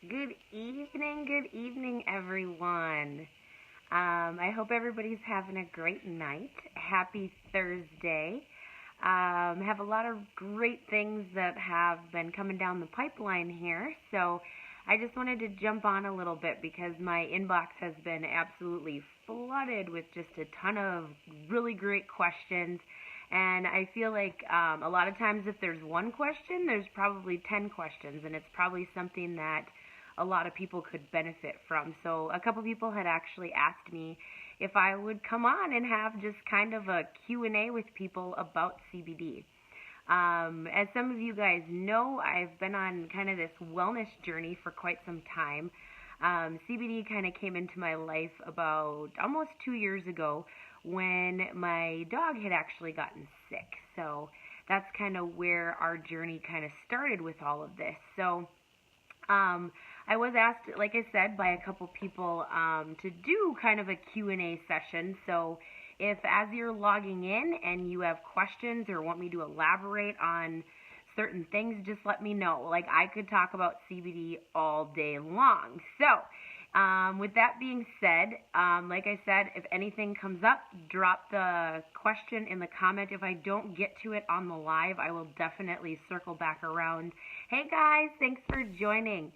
Good evening, everyone. I hope everybody's having a great night. Happy Thursday. Have a lot of great things that have been coming down the pipeline here. So I just wanted to jump on a little bit because my inbox has been absolutely flooded with just a ton of really great questions. And I feel like a lot of times if there's one question, there's probably 10 questions, and it's probably something that a lot of people could benefit from. So a couple people had actually asked me if I would come on and have just kind of a Q&A with people about CBD. As some of you guys know, I've been on kind of this wellness journey for quite some time. CBD kind of came into my life about almost 2 years ago when my dog had actually gotten sick. So that's kind of where our journey kind of started with all of this. So I was asked, like I said, by a couple people to do kind of a Q&A session. So if as you're logging in and you have questions or want me to elaborate on certain things, just let me know. Like, I could talk about CBD all day long. So with that being said, like I said, if anything comes up, drop the question in the comment. If I don't get to it on the live, I will definitely circle back around. Hey guys, thanks for joining.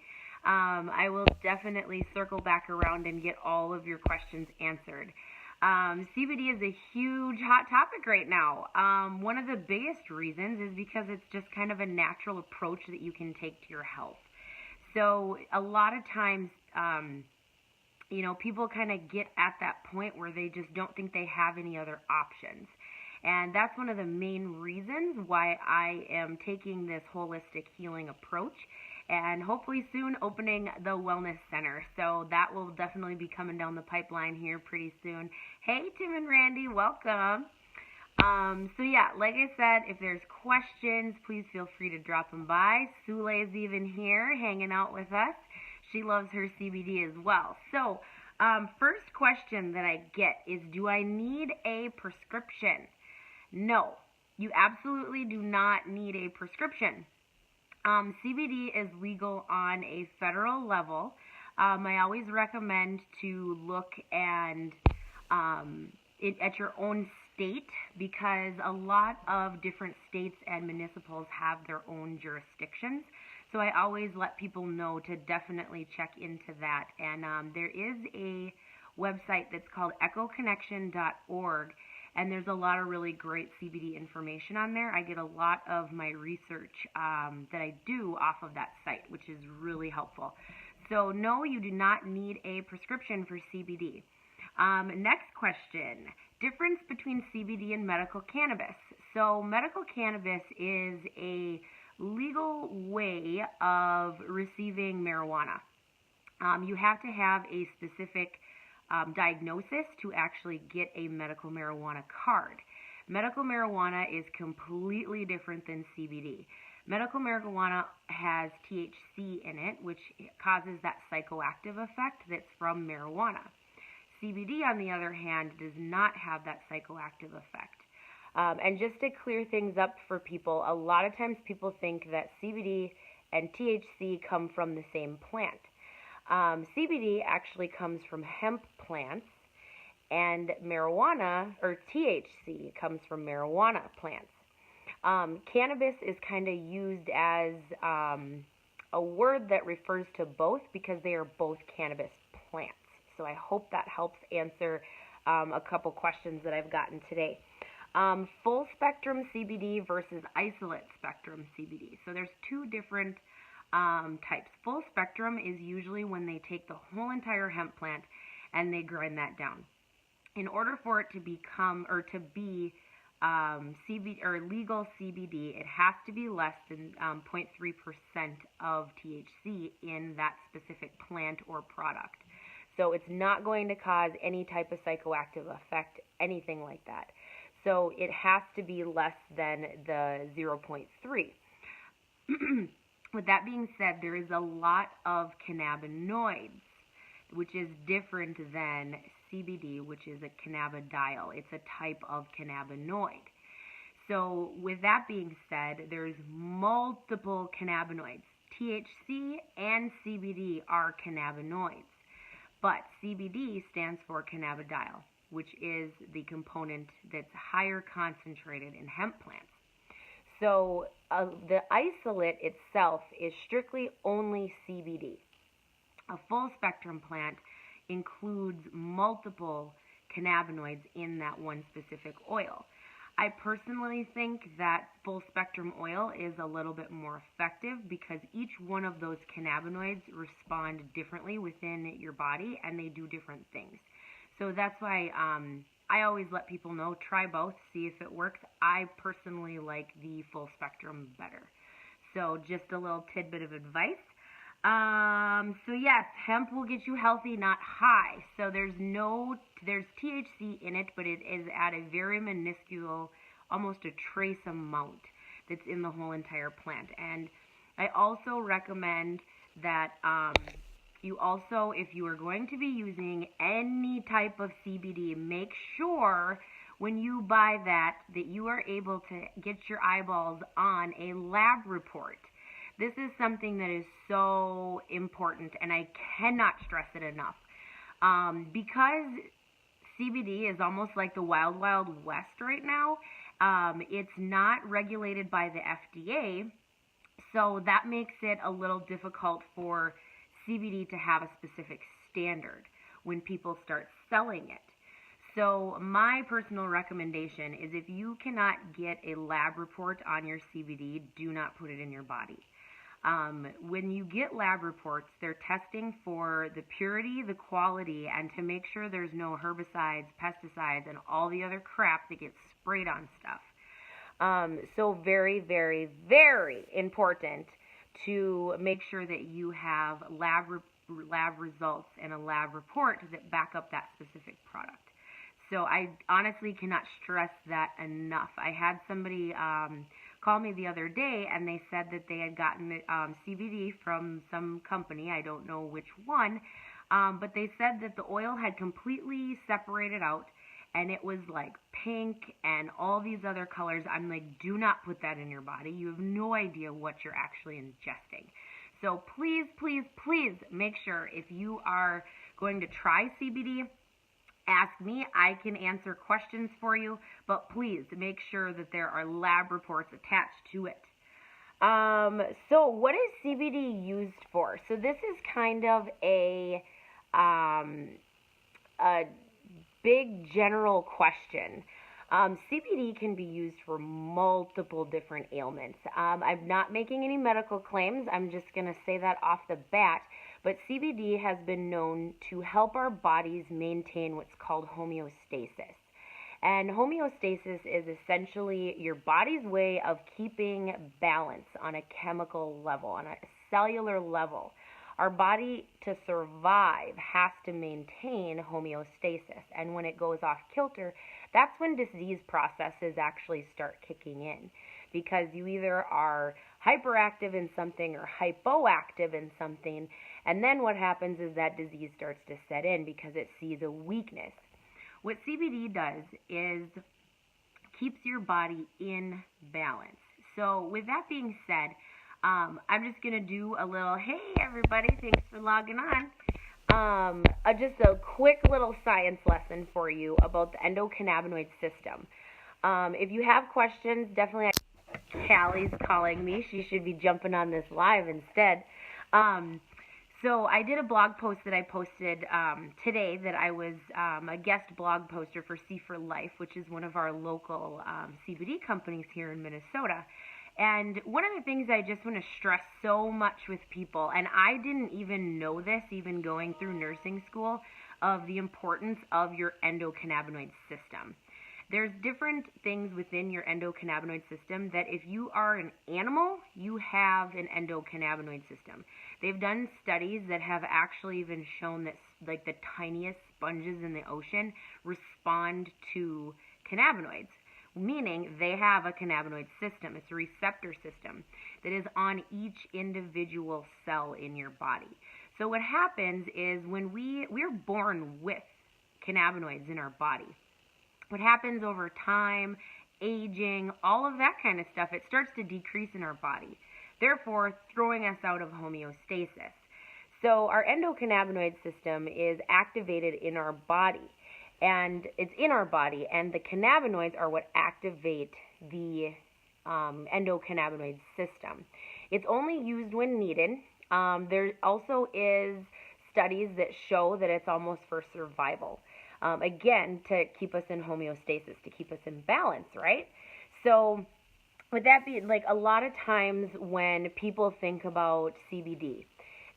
I will definitely circle back around and get all of your questions answered. CBD is a huge hot topic right now. One of the biggest reasons is because it's just kind of a natural approach that you can take to your health. So a lot of times, people kind of get at that point where they just don't think they have any other options. And that's one of the main reasons why I am taking this holistic healing approach and hopefully soon opening the Wellness Center. So that will definitely be coming down the pipeline here pretty soon. Hey, Tim and Randy, welcome. So yeah, like I said, if there's questions, please feel free to drop them by. Sule is even here hanging out with us. She loves her CBD as well. So first question that I get is, do I need a prescription? No, you absolutely do not need a prescription. CBD is legal on a federal level. I always recommend to look at your own state because a lot of different states and municipals have their own jurisdictions. So I always let people know to definitely check into that. And there is a website that's called echoconnection.org. And there's a lot of really great CBD information on there. I get a lot of my research that I do off of that site, which is really helpful. So no, you do not need a prescription for CBD. Next question, difference between CBD and medical cannabis. So medical cannabis is a legal way of receiving marijuana. You have to have a specific diagnosis to actually get a medical marijuana card. Medical marijuana is completely different than CBD. Medical marijuana has THC in it, which causes that psychoactive effect that's from marijuana. CBD, on the other hand, does not have that psychoactive effect. And just to clear things up for people, a lot of times people think that CBD and THC come from the same plant. CBD actually comes from hemp plants, and marijuana, or THC, comes from marijuana plants. Cannabis is kind of used as a word that refers to both because they are both cannabis plants. So I hope that helps answer a couple questions that I've gotten today. Full spectrum CBD versus isolate spectrum CBD. So there's two different types. Full spectrum is usually when they take the whole entire hemp plant and they grind that down. In order for it to become or to be CBD or legal CBD, it has to be less than 0.3% of THC in that specific plant or product. So it's not going to cause any type of psychoactive effect, anything like that. So it has to be less than the 0.3. With that being said, there is a lot of cannabinoids, which is different than CBD, which is a cannabidiol. It's a type of cannabinoid. So with that being said, there's multiple cannabinoids. THC and CBD are cannabinoids, but CBD stands for cannabidiol, which is the component that's higher concentrated in hemp plants. So the isolate itself is strictly only CBD. A full spectrum plant includes multiple cannabinoids in that one specific oil. I personally think that full spectrum oil is a little bit more effective because each one of those cannabinoids respond differently within your body and they do different things. So that's why I always let people know, try both, see if it works. I personally like the full spectrum better. So just a little tidbit of advice. So yes, hemp will get you healthy, not high. So there's THC in it, but it is at a very minuscule, almost a trace amount that's in the whole entire plant. And I also recommend that you also, if you are going to be using any type of CBD, make sure when you buy that you are able to get your eyeballs on a lab report. This is something that is so important, and I cannot stress it enough. Because CBD is almost like the wild, wild west right now, it's not regulated by the FDA, so that makes it a little difficult for CBD to have a specific standard when people start selling it. So my personal recommendation is if you cannot get a lab report on your CBD, do not put it in your body. When you get lab reports, they're testing for the purity, the quality, and to make sure there's no herbicides, pesticides, and all the other crap that gets sprayed on stuff. So very, very, very important to make sure that you have lab results and a lab report that back up that specific product. So I honestly cannot stress that enough. I had somebody call me the other day, and they said that they had gotten CBD from some company. I don't know which one, but they said that the oil had completely separated out, and it was like pink and all these other colors. I'm like, do not put that in your body. You have no idea what you're actually ingesting. So please, please, please make sure if you are going to try CBD, ask me. I can answer questions for you, but please make sure that there are lab reports attached to it. So what is CBD used for? So this is kind of a big general question. CBD can be used for multiple different ailments. I'm not making any medical claims. I'm just going to say that off the bat. But CBD has been known to help our bodies maintain what's called homeostasis. And homeostasis is essentially your body's way of keeping balance on a chemical level, on a cellular level. Our body, to survive, has to maintain homeostasis. And when it goes off kilter, that's when disease processes actually start kicking in. Because you either are hyperactive in something or hypoactive in something, and then what happens is that disease starts to set in because it sees a weakness. What CBD does is keeps your body in balance. So with that being said, I'm just going to do a little, hey everybody, thanks for logging on. Just a quick little science lesson for you about the endocannabinoid system. If you have questions, definitely, Callie's calling me. She should be jumping on this live instead. So I did a blog post that I posted today that I was a guest blog poster for C for Life, which is one of our local CBD companies here in Minnesota. And one of the things I just want to stress so much with people, and I didn't even know this even going through nursing school, of the importance of your endocannabinoid system. There's different things within your endocannabinoid system that if you are an animal, you have an endocannabinoid system. They've done studies that have actually even shown that like the tiniest sponges in the ocean respond to cannabinoids, meaning they have a cannabinoid system. It's a receptor system that is on each individual cell in your body. So what happens is when we're born with cannabinoids in our body. What happens over time, aging, all of that kind of stuff, it starts to decrease in our body. therefore throwing us out of homeostasis. So our endocannabinoid system is activated in our body, and it's in our body, and the cannabinoids are what activate the endocannabinoid system. It's only used when needed. There also is studies that show that it's almost for survival. Again, to keep us in homeostasis, to keep us in balance, right? So with that being, like, a lot of times when people think about CBD,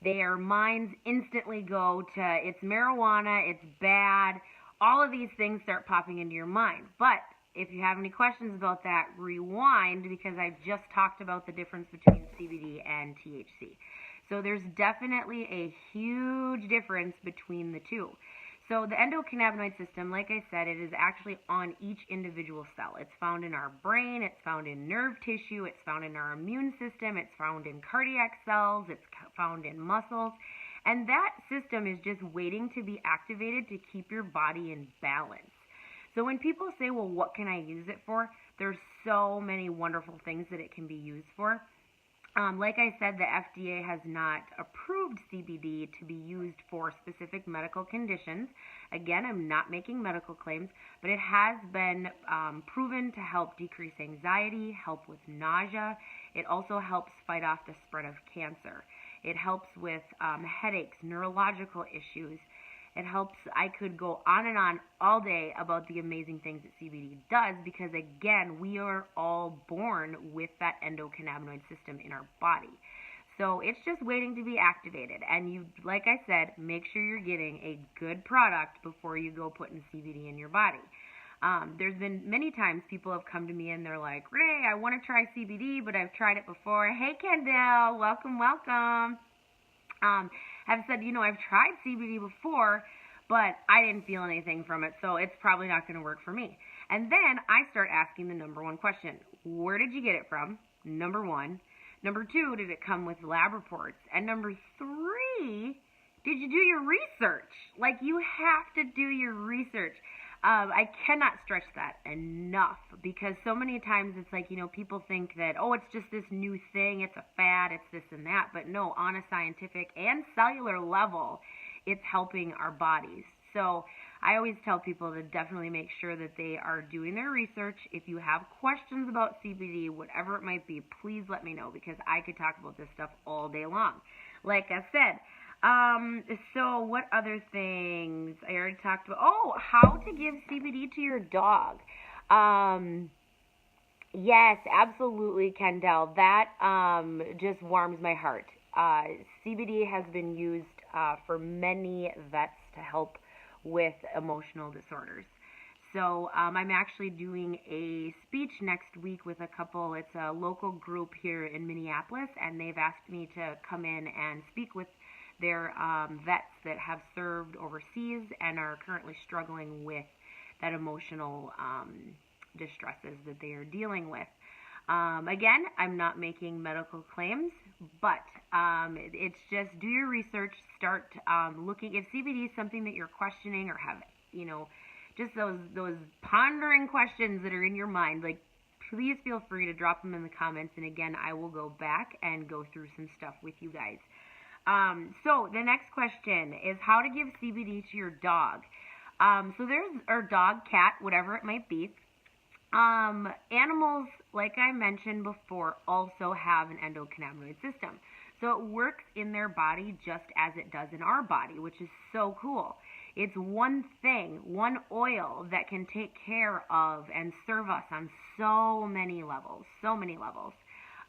their minds instantly go to it's marijuana, it's bad, all of these things start popping into your mind. But if you have any questions about that, rewind, because I just talked about the difference between CBD and THC. So there's definitely a huge difference between the two. So the endocannabinoid system, like I said, it is actually on each individual cell. It's found in our brain, it's found in nerve tissue, it's found in our immune system, it's found in cardiac cells, it's found in muscles. And that system is just waiting to be activated to keep your body in balance. So when people say, well, what can I use it for? There's so many wonderful things that it can be used for. Like I said, the FDA has not approved CBD to be used for specific medical conditions. Again, I'm not making medical claims, but it has been proven to help decrease anxiety, help with nausea. It also helps fight off the spread of cancer. It helps with headaches, neurological issues. It helps. I could go on and on all day about the amazing things that CBD does, because again, we are all born with that endocannabinoid system in our body. So it's just waiting to be activated. And you, like I said, make sure you're getting a good product before you go putting CBD in your body. There's been many times people have come to me and they're like, Ray, I want to try CBD, but I've tried it before. Hey, Kendall, welcome, welcome. Have said, I've tried CBD before, but I didn't feel anything from it, so it's probably not going to work for me. And then I start asking the number one question. Where did you get it from? Number one. Number two, did it come with lab reports? And number three, did you do your research? Like, you have to do your research. I cannot stress that enough, because so many times it's like, people think that, oh, it's just this new thing, it's a fad, it's this and that. But no, on a scientific and cellular level, it's helping our bodies. So I always tell people to definitely make sure that they are doing their research. If you have questions about CBD, whatever it might be, please let me know, because I could talk about this stuff all day long. Like I said, so what other things? I already talked about, how to give CBD to your dog. Yes, absolutely, Kendall. That, just warms my heart. CBD has been used, for many vets to help with emotional disorders. So, I'm actually doing a speech next week with a couple. It's a local group here in Minneapolis, and they've asked me to come in and speak with their vets that have served overseas and are currently struggling with that emotional distresses that they are dealing with. Again, I'm not making medical claims, but it's just do your research, start looking. If CBD is something that you're questioning or have, just those pondering questions that are in your mind, like, please feel free to drop them in the comments, and again, I will go back and go through some stuff with you guys. So the next question is how to give CBD to your dog. So there's our dog, cat, whatever it might be. Animals, like I mentioned before, also have an endocannabinoid system. So it works in their body just as it does in our body, which is so cool. It's one thing, one oil that can take care of and serve us on so many levels, so many levels.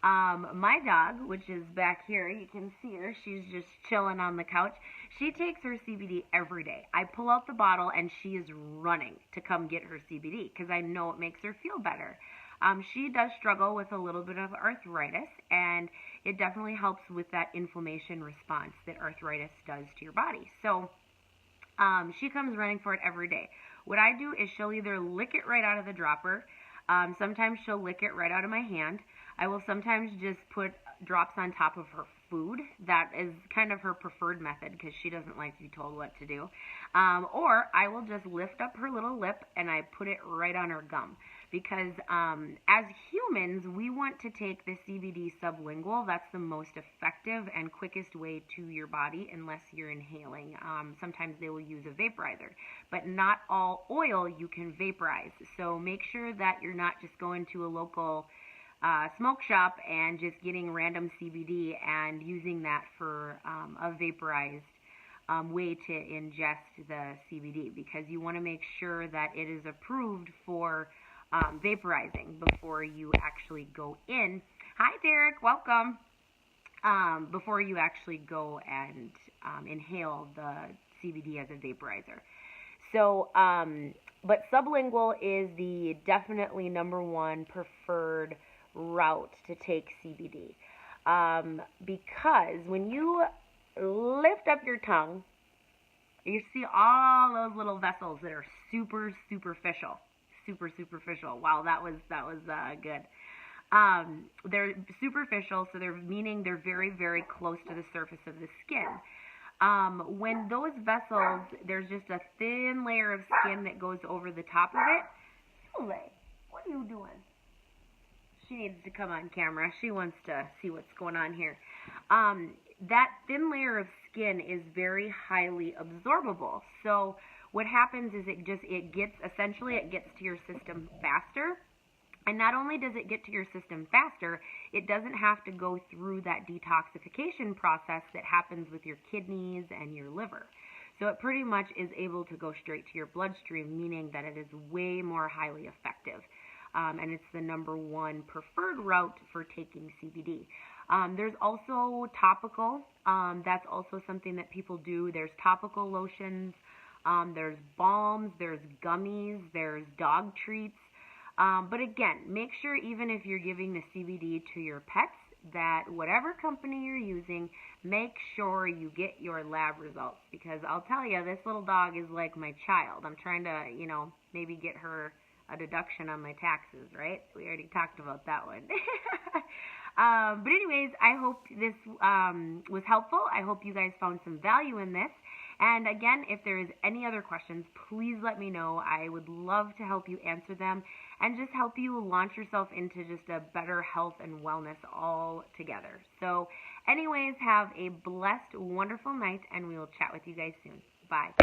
My dog, which is back here, you can see her, she's just chilling on the couch. She takes her CBD every day. I pull out the bottle and she is running to come get her CBD because I know it makes her feel better. She does struggle with a little bit of arthritis, and it definitely helps with that inflammation response that arthritis does to your body. So she comes running for it every day. What I do is she'll either lick it right out of the dropper. Sometimes she'll lick it right out of my hand. I will sometimes just put drops on top of her food. That is kind of her preferred method because she doesn't like to be told what to do. Or I will just lift up her little lip and I put it right on her gum. because as humans, we want to take the CBD sublingual. That's the most effective and quickest way to your body, unless you're inhaling. Sometimes they will use a vaporizer, but not all oil you can vaporize. So make sure that you're not just going to a local smoke shop and just getting random CBD and using that for a vaporized way to ingest the CBD, because you want to make sure that it is approved for vaporizing before you actually go in. Hi, Derek, welcome. Before you actually go and inhale the CBD as a vaporizer. So, but sublingual is the definitely number one preferred route to take CBD, because when you lift up your tongue, you see all those little vessels that are super superficial. Wow, that was good. They're superficial, so they're meaning they're very, very close to the surface of the skin. When those vessels, there's just a thin layer of skin that goes over the top of it. Sule, what are you doing? She needs to come on camera. She wants to see what's going on here. That thin layer of skin is very highly absorbable. So what happens is it gets to your system faster. And not only does it get to your system faster, it doesn't have to go through that detoxification process that happens with your kidneys and your liver. So it pretty much is able to go straight to your bloodstream, meaning that it is way more highly effective. And it's the number one preferred route for taking CBD. There's also topical. That's also something that people do. There's topical lotions. There's balms. There's gummies. There's dog treats. But again, make sure even if you're giving the CBD to your pets, that whatever company you're using, make sure you get your lab results. Because I'll tell you, this little dog is like my child. I'm trying to, maybe get her a deduction on my taxes, right? We already talked about that one. But anyways, I hope this was helpful. I hope you guys found some value in this. And again, if there is any other questions, please let me know. I would love to help you answer them and just help you launch yourself into just a better health and wellness all together. So anyways, have a blessed, wonderful night, and we will chat with you guys soon. Bye.